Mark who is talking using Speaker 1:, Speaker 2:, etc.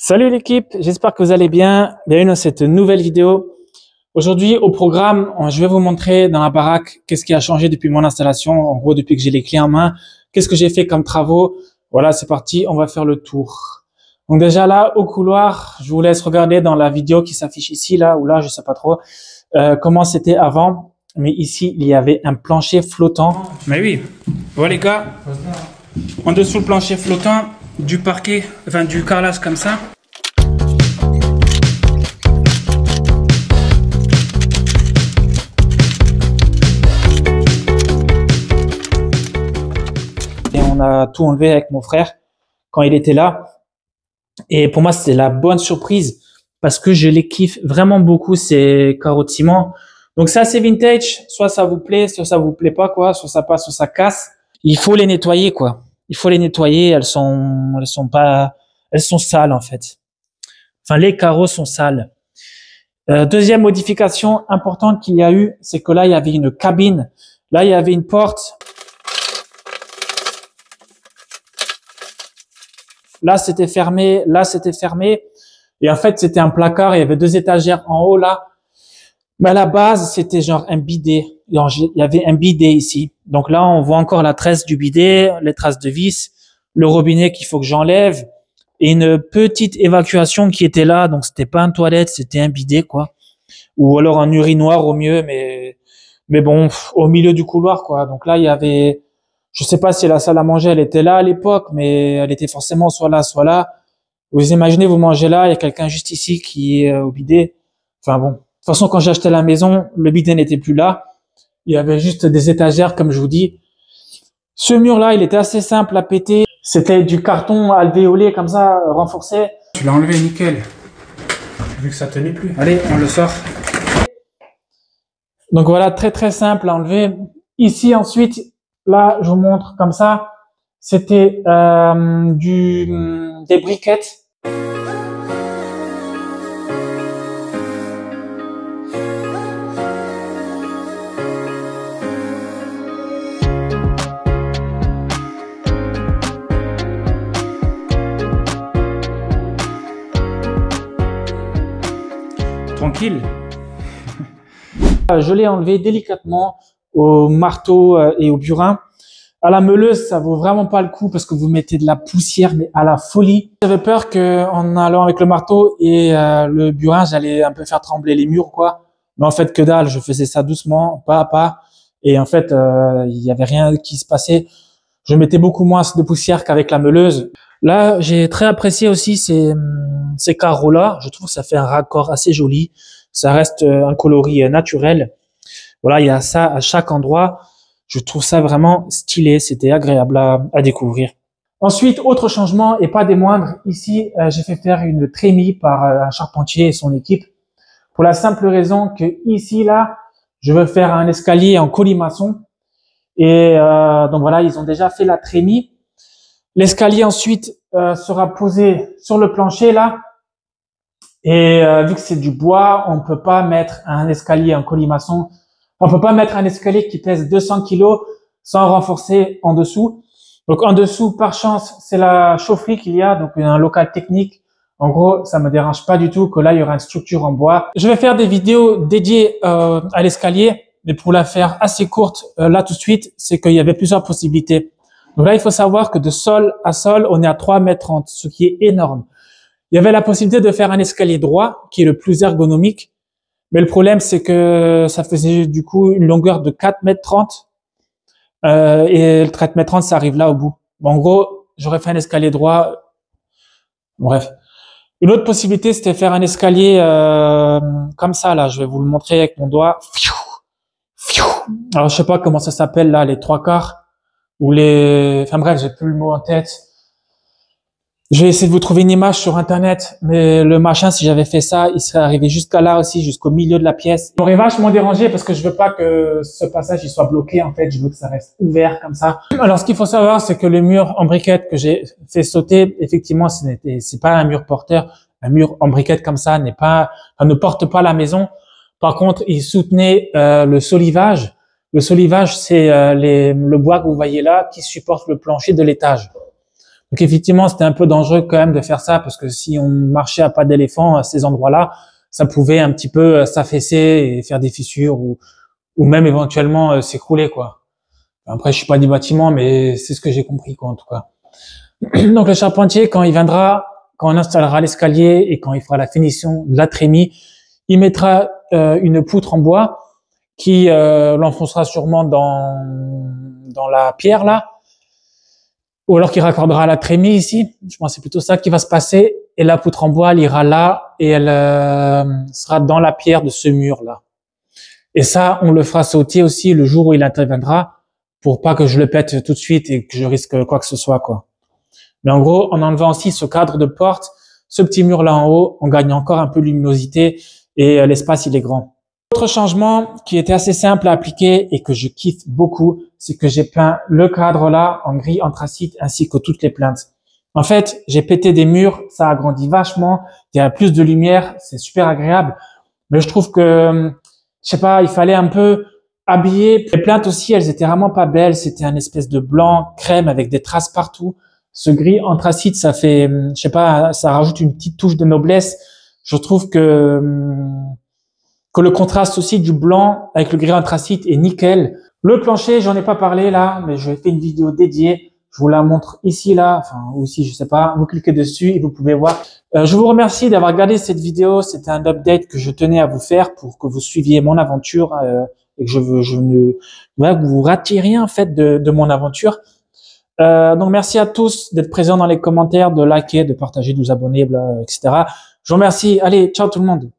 Speaker 1: Salut l'équipe, j'espère que vous allez bien. Bienvenue dans cette nouvelle vidéo. Aujourd'hui au programme, je vais vous montrer dans la baraque qu'est-ce qui a changé depuis mon installation. En gros, depuis que j'ai les clés en main, qu'est-ce que j'ai fait comme travaux. Voilà, c'est parti, on va faire le tour. Donc déjà là, au couloir, je vous laisse regarder dans la vidéo qui s'affiche ici, là ou là, je sais pas trop, comment c'était avant. Mais ici, il y avait un plancher flottant. Mais oui, voilà les gars, en dessous le plancher flottant, du parquet, enfin du carrelage comme ça. Et on a tout enlevé avec mon frère quand il était là. Et pour moi, c'était la bonne surprise parce que je les kiffe vraiment beaucoup, ces carreaux de ciment. Donc c'est assez vintage, soit ça vous plaît, soit ça vous plaît pas, quoi, soit ça passe, soit ça casse. Il faut les nettoyer, quoi. Il faut les nettoyer, elles sont sales en fait. Enfin, les carreaux sont sales. Deuxième modification importante qu'il y a eu, c'est que là, il y avait une cabine. Là, il y avait une porte. Là, c'était fermé. Là, c'était fermé. Et en fait, c'était un placard. Il y avait deux étagères en haut, là. Mais à la base, c'était genre un bidet. Il y avait un bidet ici. Donc là, on voit encore la tresse du bidet, les traces de vis, le robinet qu'il faut que j'enlève et une petite évacuation qui était là. Donc c'était pas une toilette, c'était un bidet, quoi. Ou alors un urinoir au mieux, mais bon, au milieu du couloir, quoi. Donc là, il y avait, je sais pas si la salle à manger, elle était là à l'époque, mais elle était forcément soit là, soit là. Vous imaginez, vous mangez là, il y a quelqu'un juste ici qui est au bidet. Enfin bon. De toute façon, quand j'ai acheté la maison, le bidet n'était plus là. Il y avait juste des étagères, comme je vous dis. Ce mur-là, il était assez simple à péter. C'était du carton alvéolé, comme ça, renforcé. Je l'ai enlevé nickel. Vu que ça tenait plus. Allez, on le sort. Donc voilà, très très simple à enlever. Ici, ensuite, là, je vous montre comme ça. C'était des briquettes. Tranquille. Je l'ai enlevé délicatement au marteau et au burin. À la meuleuse, ça vaut vraiment pas le coup parce que vous mettez de la poussière, mais à la folie. J'avais peur que, en allant avec le marteau et le burin, j'allais un peu faire trembler les murs, quoi. Mais en fait, que dalle, je faisais ça doucement, pas à pas. Et en fait, il y avait rien qui se passait. Je mettais beaucoup moins de poussière qu'avec la meuleuse. Là, j'ai très apprécié aussi ces carreaux-là. Je trouve que ça fait un raccord assez joli. Ça reste un coloris naturel. Voilà, il y a ça à chaque endroit. Je trouve ça vraiment stylé. C'était agréable à découvrir. Ensuite, autre changement et pas des moindres. Ici, j'ai fait faire une trémie par un charpentier et son équipe. Pour la simple raison que ici, là, je veux faire un escalier en colimaçon. Et donc voilà, ils ont déjà fait la trémie. L'escalier ensuite sera posé sur le plancher là. Et vu que c'est du bois, on peut pas mettre un escalier en colimaçon. On peut pas mettre un escalier qui pèse 200 kilos sans renforcer en dessous. Donc en dessous, par chance, c'est la chaufferie qu'il y a, donc un local technique. En gros, ça me dérange pas du tout que là, il y aura une structure en bois. Je vais faire des vidéos dédiées à l'escalier, mais pour la faire assez courte, là tout de suite, c'est qu'il y avait plusieurs possibilités. Donc là, il faut savoir que de sol à sol, on est à 3,30 m, ce qui est énorme. Il y avait la possibilité de faire un escalier droit, qui est le plus ergonomique. Mais le problème, c'est que ça faisait du coup une longueur de 4,30 m. Et le 4,30 m, ça arrive là au bout. Bon, en gros, j'aurais fait un escalier droit. Bref. Une autre possibilité, c'était faire un escalier comme ça, là. Je vais vous le montrer avec mon doigt. Alors, je sais pas comment ça s'appelle, là, les 3/4. Ou les, enfin bref, j'ai plus le mot en tête. Je vais essayer de vous trouver une image sur internet, mais le machin, si j'avais fait ça, il serait arrivé jusqu'à là aussi, jusqu'au milieu de la pièce. J'aurais vachement dérangé parce que je veux pas que ce passage il soit bloqué, en fait, je veux que ça reste ouvert comme ça. Alors ce qu'il faut savoir, c'est que le mur en briquette que j'ai fait sauter, effectivement, c'est pas un mur porteur. Un mur en briquette comme ça ne porte pas la maison. Par contre, il soutenait le solivage. Le solivage, c'est le bois que vous voyez là qui supporte le plancher de l'étage. Donc effectivement, c'était un peu dangereux quand même de faire ça parce que si on marchait à pas d'éléphant à ces endroits-là, ça pouvait un petit peu s'affaisser et faire des fissures ou même éventuellement s'écrouler quoi. Après, je suis pas du bâtiment, mais c'est ce que j'ai compris quoi en tout cas. Donc le charpentier, quand il viendra, quand on installera l'escalier et quand il fera la finition de la trémie, il mettra une poutre en bois qui l'enfoncera sûrement dans la pierre là, ou alors qu'il raccordera la trémie ici. Je pense que c'est plutôt ça qui va se passer. Et la poutre en bois, elle ira là et elle sera dans la pierre de ce mur là. Et ça, on le fera sauter aussi le jour où il interviendra pour pas que je le pète tout de suite et que je risque quoi que ce soit quoi. Mais en gros, en enlevant aussi ce cadre de porte, ce petit mur là en haut, on gagne encore un peu de luminosité et l'espace il est grand. Autre changement qui était assez simple à appliquer et que je kiffe beaucoup, c'est que j'ai peint le cadre là en gris anthracite ainsi que toutes les plaintes. En fait, j'ai pété des murs, ça agrandit vachement, il y a plus de lumière, c'est super agréable. Mais je trouve que, je sais pas, il fallait un peu habiller. Les plaintes aussi, elles étaient vraiment pas belles, c'était un espèce de blanc crème avec des traces partout. Ce gris anthracite, ça fait, je sais pas, ça rajoute une petite touche de noblesse. Je trouve que le contraste aussi du blanc avec le gris anthracite est nickel. Le plancher, j'en ai pas parlé là, mais je vais faire une vidéo dédiée. Je vous la montre ici, là, enfin, ou ici, je sais pas. Vous cliquez dessus et vous pouvez voir. Je vous remercie d'avoir regardé cette vidéo. C'était un update que je tenais à vous faire pour que vous suiviez mon aventure et que voilà, que vous ratiez rien en fait de mon aventure. Donc merci à tous d'être présents dans les commentaires, de liker, de partager, de vous abonner, etc. Je vous remercie. Allez, ciao tout le monde.